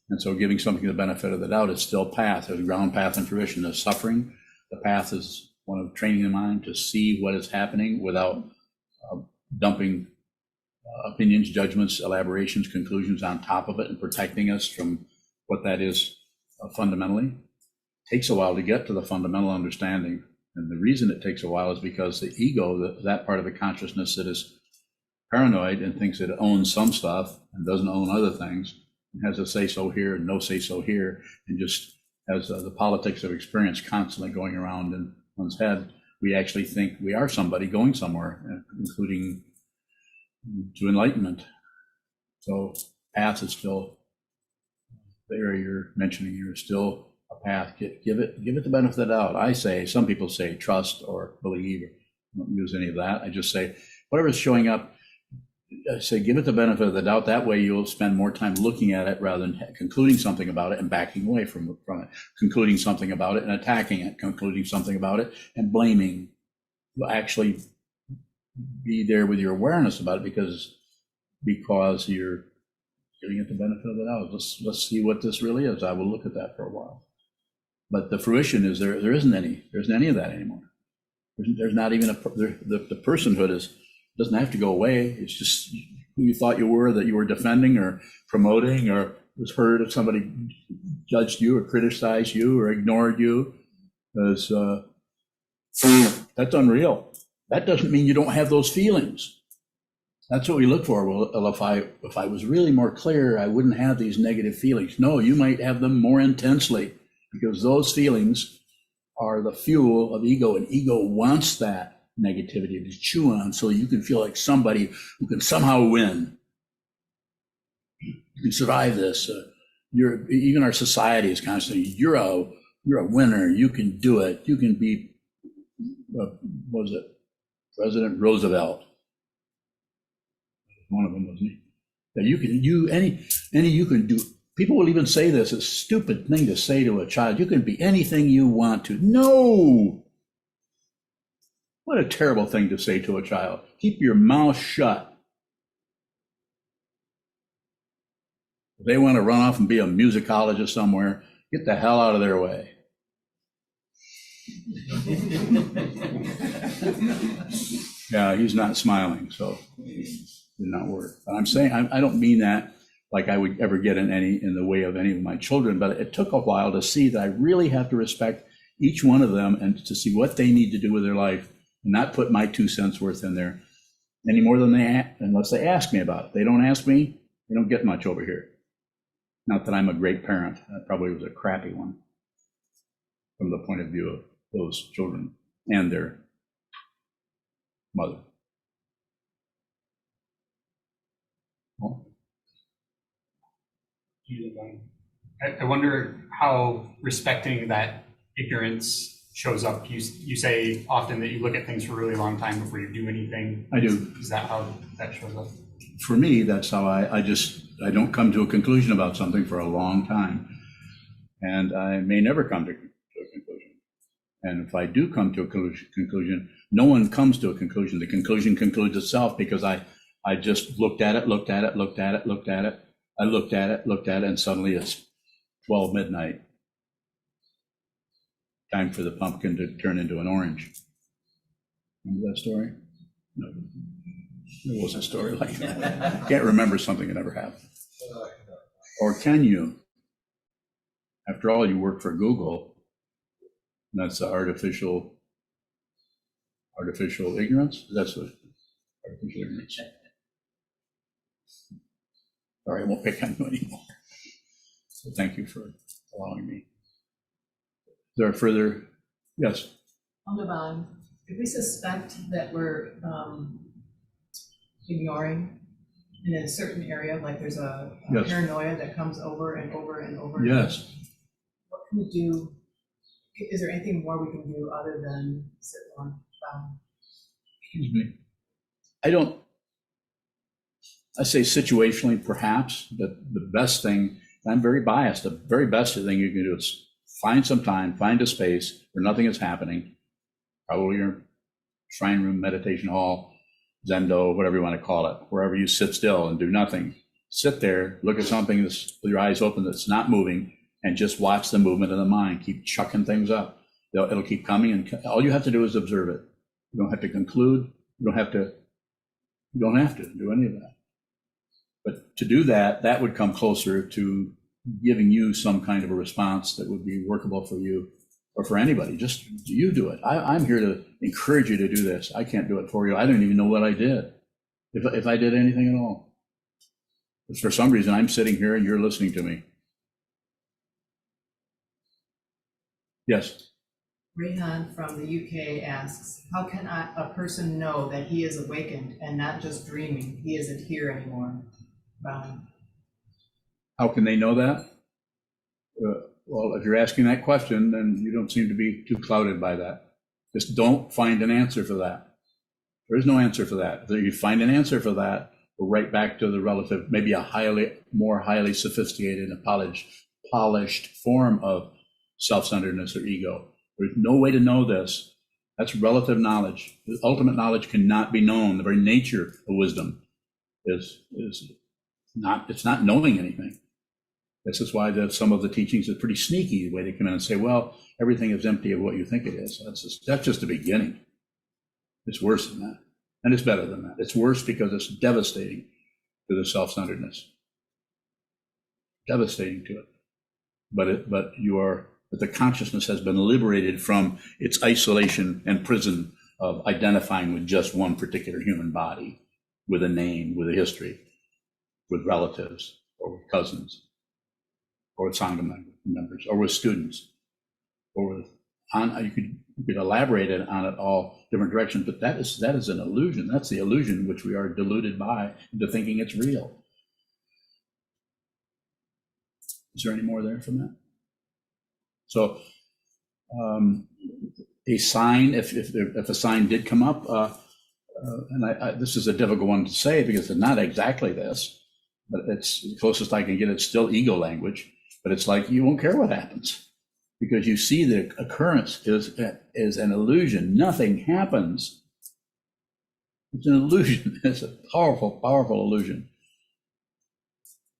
And so giving something the benefit of the doubt is still path. There's a ground path and tradition. There's suffering. The path is one of training the mind to see what is happening without dumping opinions, judgments, elaborations, conclusions on top of it and protecting us from what that is fundamentally. It takes a while to get to the fundamental understanding. And the reason it takes a while is because the ego, that part of the consciousness that is paranoid and thinks it owns some stuff and doesn't own other things, has a say-so here and no say-so here, and just has the politics of experience constantly going around in one's head. We actually think we are somebody going somewhere, including to enlightenment. So path is still, the area you're mentioning here is still a path. Give it the benefit of the doubt. I say, some people say trust or believe. I don't use any of that. I just say, whatever's showing up, I say, give it the benefit of the doubt. That way you'll spend more time looking at it rather than concluding something about it and backing away from it, concluding something about it and attacking it, concluding something about it and blaming. You'll actually be there with your awareness about it because you're giving it the benefit of the doubt. Let's see what this really is. I will look at that for a while. But the fruition is there isn't any of that anymore. There's not even the personhood doesn't have to go away. It's just who you thought you were, that you were defending or promoting, or was hurt if somebody judged you or criticized you or ignored you. That's unreal. That doesn't mean you don't have those feelings. That's what we look for. Well, if I was really more clear, I wouldn't have these negative feelings. No, you might have them more intensely because those feelings are the fuel of ego, and ego wants that negativity to chew on so you can feel like somebody who can somehow win. You can survive this. Even our society is constantly, you're a winner. You can do it. You can be, what was it? President Roosevelt. One of them, wasn't he? That you can do. People will even say this, a stupid thing to say to a child. You can be anything you want to. No. What a terrible thing to say to a child. Keep your mouth shut. If they want to run off and be a musicologist somewhere, get the hell out of their way. Yeah, he's not smiling, so it did not work. But I'm saying, I don't mean that like I would ever get in the way of any of my children, but it took a while to see that I really have to respect each one of them and to see what they need to do with their life and not put my 2 cents worth in there any more than unless they ask me about it. They don't ask me, they don't get much over here. Not that I'm a great parent. That probably was a crappy one from the point of view of those children and their mother. Well, I wonder how respecting that ignorance shows up. You say often that you look at things for a really long time before you do anything. I do. Is that how that shows up? For me, that's how I don't come to a conclusion about something for a long time. And I may never come to a conclusion. And if I do come to a conclusion, no one comes to a conclusion. The conclusion concludes itself because I just looked at it, and suddenly it's 12 midnight. Time for the pumpkin to turn into an orange. Remember that story? No, there was a story like that. Can't remember something that ever happened. Or can you? After all, you work for Google. That's the artificial ignorance. That's what artificial ignorance. Sorry, I won't pick on you anymore. So thank you for allowing me. Is there a further? Yes. If we suspect that we're ignoring in a certain area, like there's a Yes. paranoia that comes over and over and over. Yes. What can we do? Is there anything more we can do other than sit on? Excuse me. I say situationally, perhaps, but the best thing, I'm very biased, the very best thing you can do is find some time, find a space where nothing is happening, probably your shrine room, meditation hall, Zendo, whatever you want to call it, wherever you sit still and do nothing. Sit there, look at something with your eyes open that's not moving, and just watch the movement of the mind. Keep chucking things up. It'll keep coming, and all you have to do is observe it. You don't have to conclude. You don't have to do any of that. But to do that, that would come closer to giving you some kind of a response that would be workable for you or for anybody. Just you do it. I'm here to encourage you to do this. I can't do it for you. I don't even know what I did, if I did anything at all. But for some reason, I'm sitting here and you're listening to me. Yes. Rehan from the UK asks, how can a person know that he is awakened and not just dreaming? He isn't here anymore. How can they know that? Well, if you're asking that question, then you don't seem to be too clouded by that. Just don't find an answer for that. There is no answer for that. If you find an answer for that, we're right back to the relative, maybe a more highly sophisticated and polished form of self-centeredness or ego. There's no way to know this. That's relative knowledge. The ultimate knowledge cannot be known. The very nature of wisdom is not, it's not knowing anything. This is why some of the teachings are pretty sneaky, the way they come in and say, well, everything is empty of what you think it is. That's just the beginning. It's worse than that. And it's better than that. It's worse because it's devastating to the self-centeredness. Devastating to it. But the consciousness has been liberated from its isolation and prison of identifying with just one particular human body, with a name, with a history, with relatives, or with cousins, or with Sangha members, or with students, or with, you could elaborate on it all different directions, but that is an illusion. That's the illusion which we are deluded by into thinking it's real. Is there any more there from that? So a sign, if a sign did come up, and this is a difficult one to say because it's not exactly this, but it's the closest I can get. It's still ego language, but it's like you won't care what happens because you see the occurrence is an illusion. Nothing happens. It's an illusion. It's a powerful, powerful illusion.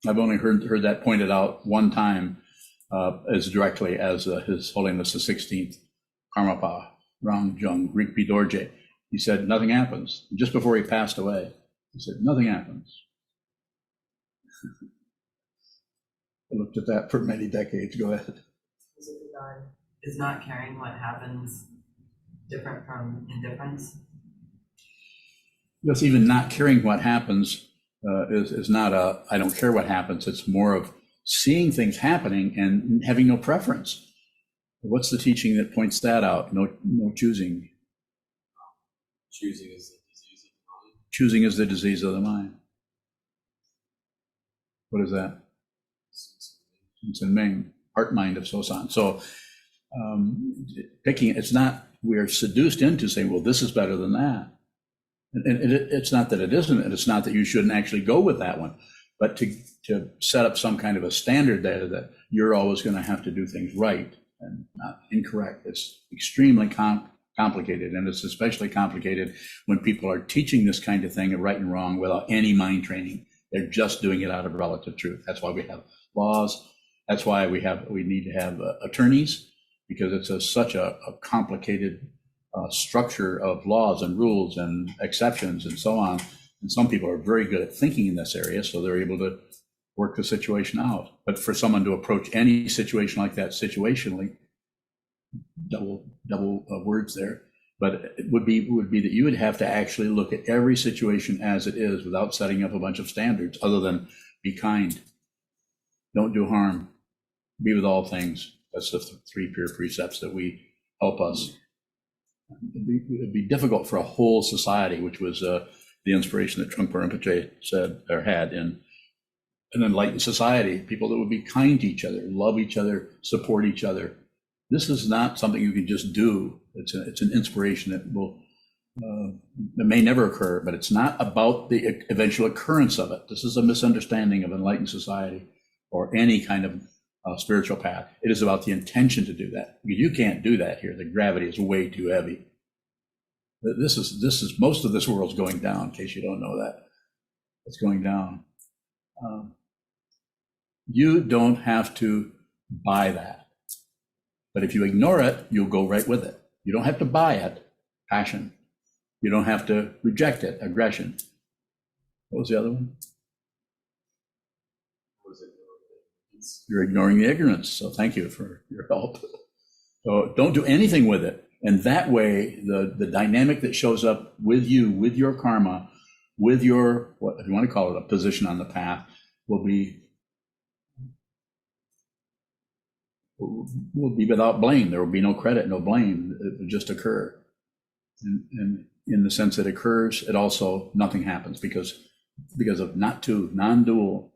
I've only heard that pointed out one time as directly as His Holiness the 16th Karmapa Rangjung Rigpi Dorje. He said, nothing happens. Just before he passed away, he said, nothing happens. I looked at that for many decades. Go ahead. Is not caring what happens different from indifference? Because even not caring what happens is not I don't care what happens. It's more of seeing things happening and having no preference. What's the teaching that points that out? No choosing. Choosing is the disease of the mind. Choosing is the disease of the mind. What is that? It's in Ming, heart mind of Sosan. So picking, it's not, we're seduced into saying, well, this is better than that. And it's not that it isn't, and it's not that you shouldn't actually go with that one, but to set up some kind of a standard there that you're always going to have to do things right and not incorrect. It's extremely complicated, and it's especially complicated when people are teaching this kind of thing of right and wrong without any mind training. They're just doing it out of relative truth. That's why we have laws. That's why we need to have attorneys, because it's such a complicated structure of laws and rules and exceptions and so on. And some people are very good at thinking in this area, so they're able to work the situation out. But for someone to approach any situation like that situationally, double words there, but it would be that you would have to actually look at every situation as it is without setting up a bunch of standards other than be kind, don't do harm, be with all things. That's the three pure precepts that we help us. It'd be difficult for a whole society, which was the inspiration that Trungpa Rinpoche said or had in an enlightened society, people that would be kind to each other, love each other, support each other. This is not something you can just do. It's an inspiration that that may never occur, but it's not about the eventual occurrence of it. This is a misunderstanding of enlightened society or any kind of spiritual path. It is about the intention to do that. You can't do that here. The gravity is way too heavy. This is most of this world's going down, in case you don't know that. It's going down. You don't have to buy that. But if you ignore it, you'll go right with it. You don't have to buy it, passion. You don't have to reject it, aggression. What was the other one? You're ignoring the ignorance. So thank you for your help. So don't do anything with it. And that way, the dynamic that shows up with you, with your karma, with your, what if you want to call it, a position on the path, will be without blame. There will be no credit, no blame. It will just occur. And in the sense that it occurs, it also, nothing happens because of non-dual,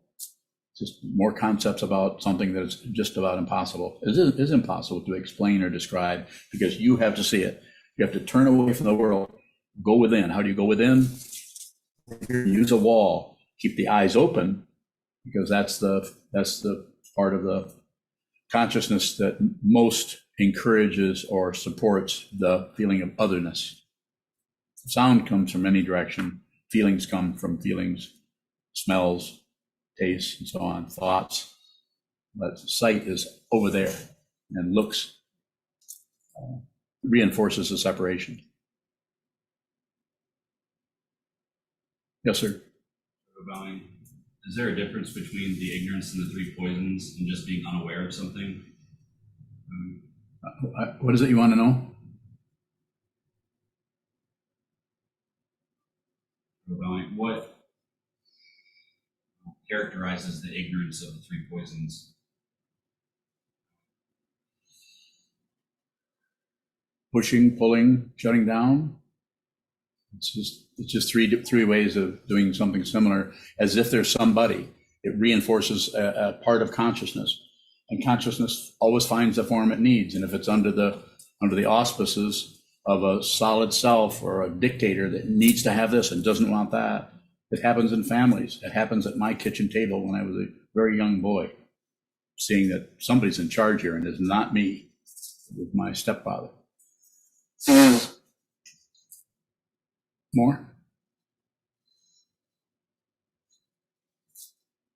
just more concepts about something that is just about impossible. It is impossible to explain or describe because you have to see it. You have to turn away from the world Go within. How do you go within? Use a wall. Keep the eyes open, because that's the part of the consciousness that most encourages or supports the feeling of otherness. Sound comes from any direction. Feelings come from feelings, smells, tastes, and so on, thoughts. But sight is over there and looks, reinforces the separation. Yes, sir. Is there a difference between the ignorance and the three poisons and just being unaware of something? What is it you want to know? What characterizes the ignorance of the three poisons? Pushing, pulling, shutting down. It's just three ways of doing something similar, as if there's somebody. It reinforces a part of consciousness, and consciousness always finds the form it needs. And if it's under the auspices of a solid self or a dictator that needs to have this and doesn't want that, it happens in families. It happens at my kitchen table when I was a very young boy, seeing that somebody's in charge here, and it's not me. It was my stepfather. More?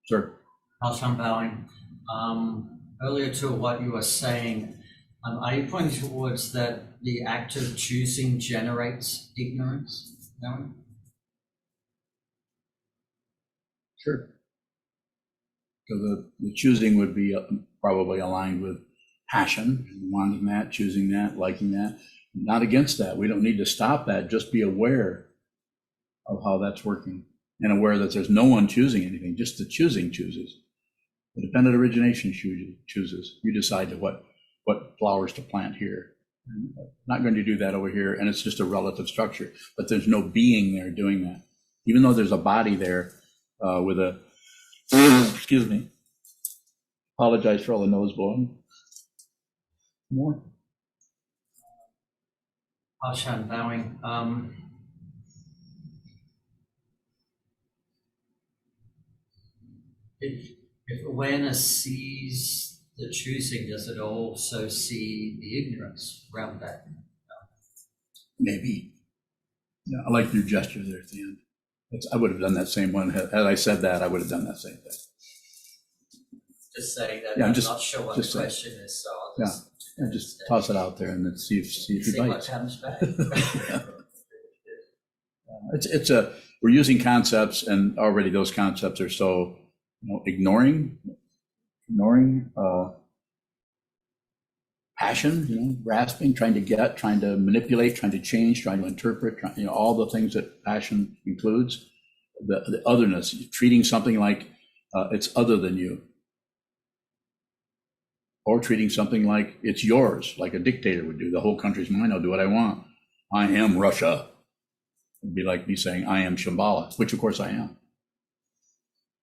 Sir. Alshan bowing. Earlier to what you were saying, are you pointing towards that the act of choosing generates ignorance? No? Sure. So the choosing would be probably aligned with passion, wanting that, choosing that, liking that. Not against that. We don't need to stop that. Just be aware of how that's working, and aware that there's no one choosing anything. Just the choosing chooses. The dependent origination chooses. You decide what flowers to plant here. And not going to do that over here, and it's just a relative structure. But there's no being there doing that. Even though there's a body there with a, excuse me, apologize for all the nose blowing. More? Alshan bowing. If awareness sees the choosing, does it also see the ignorance around that? Maybe. Yeah, I like your gesture there at the end. I would have done that same one. Had I said that, I would have done that same thing. Just saying that. Yeah, I'm just, not sure what the question is, so I'll just toss it out there and then see if he bites. what comes back. We're using concepts, and already those concepts are so, ignoring passion, grasping, trying to get, trying to manipulate, trying to change, trying to interpret, all the things that passion includes. The otherness, treating something like it's other than you, or treating something like it's yours, like a dictator would do. The whole country's mine. I'll do what I want. I am Russia. It'd be like me saying I am Shambhala, which of course I am.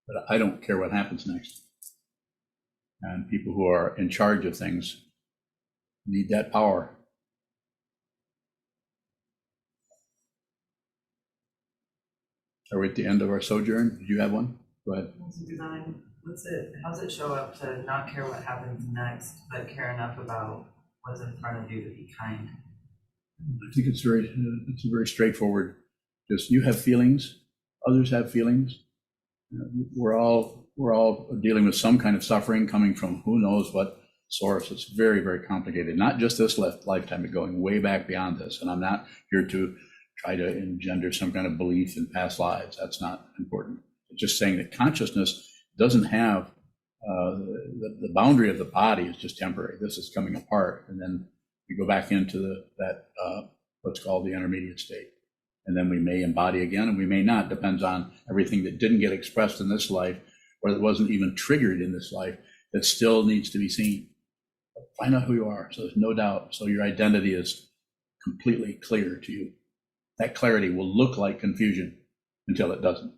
But I don't care what happens next. And people who are in charge of things need that power. Are we at the end of our sojourn? Did you have one? Go ahead. How does it show up to not care what happens next, but care enough about what's in front of you to be kind? I think it's very straightforward. Just you have feelings, others have feelings. We're all dealing with some kind of suffering coming from who knows what source. It's very, very complicated. Not just this lifetime, but going way back beyond this. And I'm not here to try to engender some kind of belief in past lives. That's not important. It's just saying that consciousness doesn't have the boundary of the body is just temporary. This is coming apart, and then we go back into that what's called the intermediate state. And then we may embody again, and we may not. Depends on everything that didn't get expressed in this life, or that wasn't even triggered in this life, that still needs to be seen. Find out who you are, so there's no doubt. So your identity is completely clear to you. That clarity will look like confusion until it doesn't.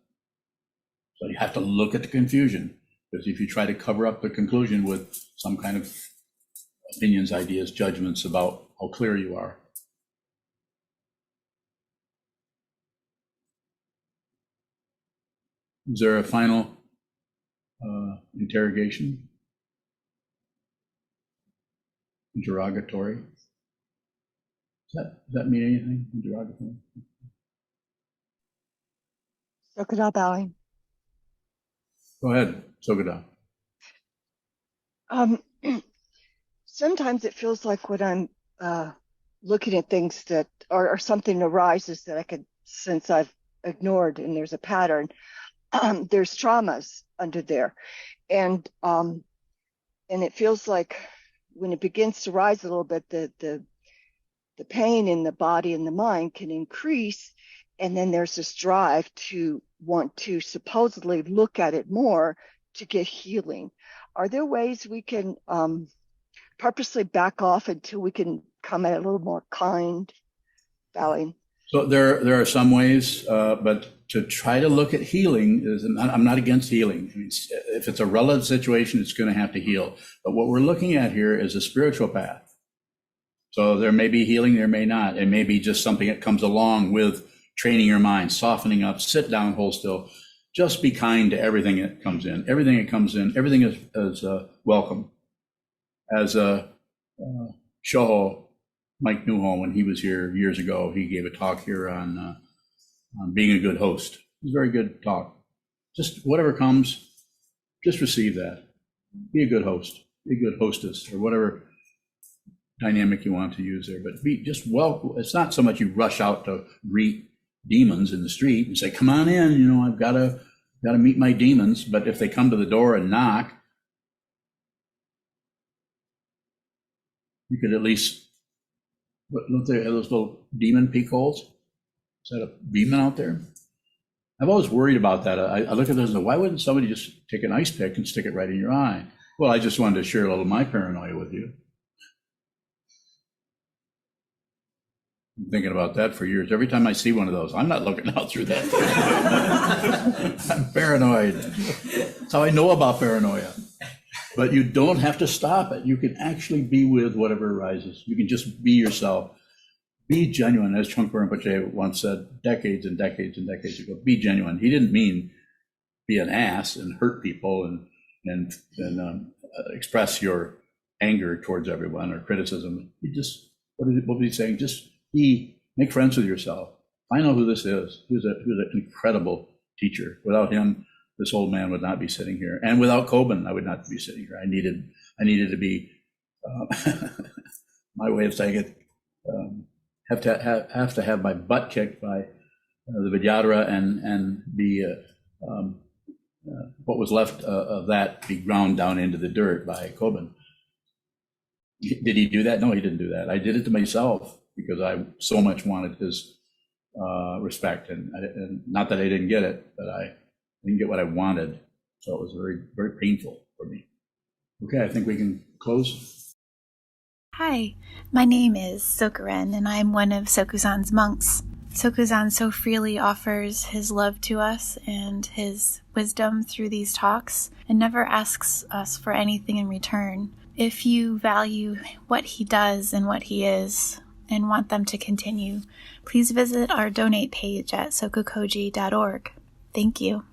So you have to look at the confusion, because if you try to cover up the conclusion with some kind of opinions, ideas, judgments about how clear you are, Is there a final interrogation? Interrogatory? Does that mean anything? Interrogatory? Sokuda bowing. Go ahead, Sokuzan. Sometimes it feels like when I'm looking at things that or something arises that I could sense I've ignored and there's a pattern, there's traumas under there. And it feels like when it begins to rise a little bit, the pain in the body and the mind can increase. And then there's this drive to want to supposedly look at it more to get healing. Are there ways we can purposely back off until we can come at it a little more kind, bowing? So there are some ways, but to try to look at healing is, I'm not against healing. I mean, if it's a relative situation, it's going to have to heal. But what we're looking at here is a spiritual path. So there may be healing, there may not. It may be just something that comes along with training your mind, softening up, sit down, hold still. Just be kind to everything that comes in. Everything that comes in, everything is welcome. As Shoho, Mike Newhall, when he was here years ago, he gave a talk here on being a good host. It was a very good talk. Just whatever comes, just receive that. Be a good host, be a good hostess, or whatever dynamic you want to use there. But be just welcome. It's not so much you rush out to greet demons in the street and say, "Come on in, you know, I've got to meet my demons." But if they come to the door and knock, you could at least, don't they have those little demon peek holes? Is that a demon out there? I've always worried about that. I look at those and say, why wouldn't somebody just take an ice pick and stick it right in your eye? Well, I just wanted to share a little of my paranoia with you. I'm thinking about that for years. Every time I see one of those, I'm not looking out through that. I'm paranoid. That's how I know about paranoia. But you don't have to stop it. You can actually be with whatever arises. You can just be yourself. Be genuine, as Trungpa Rinpoche once said decades and decades and decades ago. Be genuine. He didn't mean be an ass and hurt people and express your anger towards everyone or criticism. He just, what was he saying? Just make friends with yourself. I know who this is. He was an incredible teacher. Without him, this old man would not be sitting here. And without Kobun, I would not be sitting here. I needed to be, my way of saying it, have to have my butt kicked by the Vidyadhara and the what was left of that be ground down into the dirt by Kobun. Did he do that? No, he didn't do that. I did it to myself because I so much wanted his respect, and not that I didn't get it, but I didn't get what I wanted. So it was very, very painful for me. Okay, I think we can close. Hi, my name is Sokuren, and I'm one of Sokuzan's monks. Sokuzan so freely offers his love to us and his wisdom through these talks, and never asks us for anything in return. If you value what he does and what he is, and want them to continue, please visit our donate page at SokukoJi.org. Thank you.